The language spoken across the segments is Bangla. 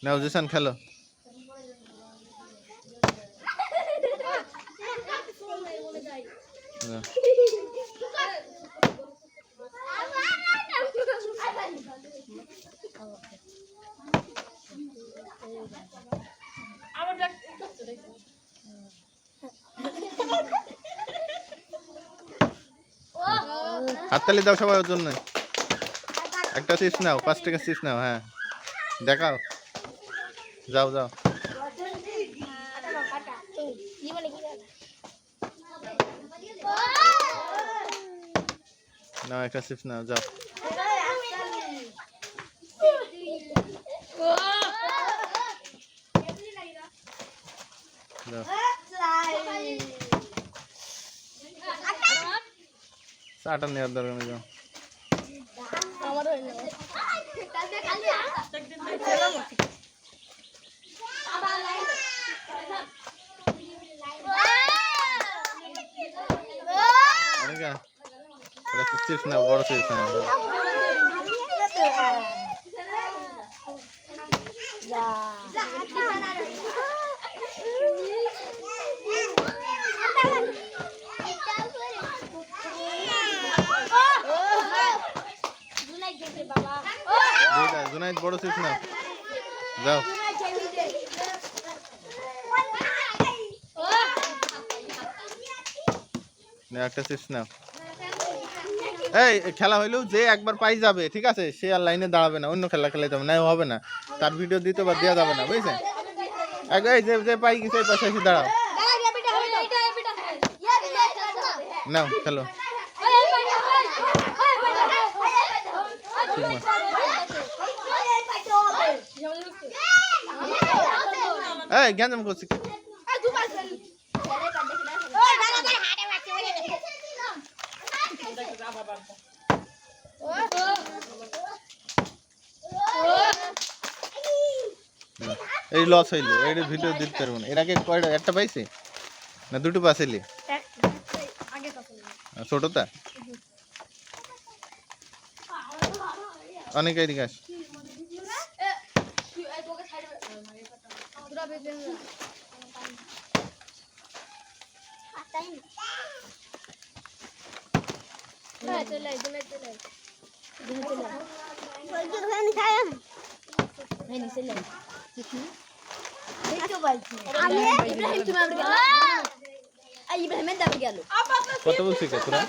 নাও জিসান খেলো। হাততালি দাও সবাই ওর জন্য। একটা চিপস নাও, 5 টাকা চিপস নাও। হ্যাঁ দেখাও, যাও যাও নাও, একটা চিপস নাও, যাও। চাটা নেওয়ার দরকার নেই, যাও। চিপস নাও, বড় চিপস নাও। জুনাইদ বড় চিপস নাও, যাও। একটা চিপস নাও। এই খেলা হইলেও যে একবার পাই যাবে, ঠিক আছে, সে আর লাইনে দাঁড়াবে না, অন্য খেলা খেলাতে হবে না, হবে না, তার ভিডিও দিতে বা দেওয়া যাবে না, বুঝছেন? যে পাই গেছে পাশে এসে দাঁড়াও, নাও খেলো। এই গ্যাঞ্জাম করছি। এই লস হইলো, এই ভিডিও দিতে পারবো না। এর আগে কয়টা, একটা পাইছি না দুটো পাইছিলি? ছোটটা অনেক এদিকে আস। কত বলছি তোরা?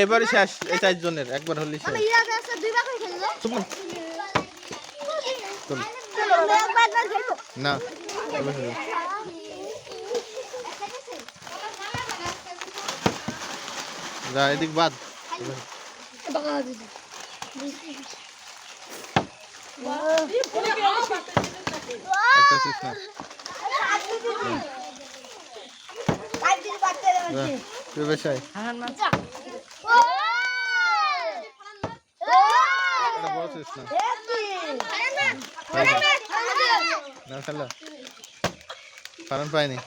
এবারে শেষ, এই 4 জনের একবার হলে শেষ। না যা এদিক বাদ। না খেলো, কারণ পাইনি।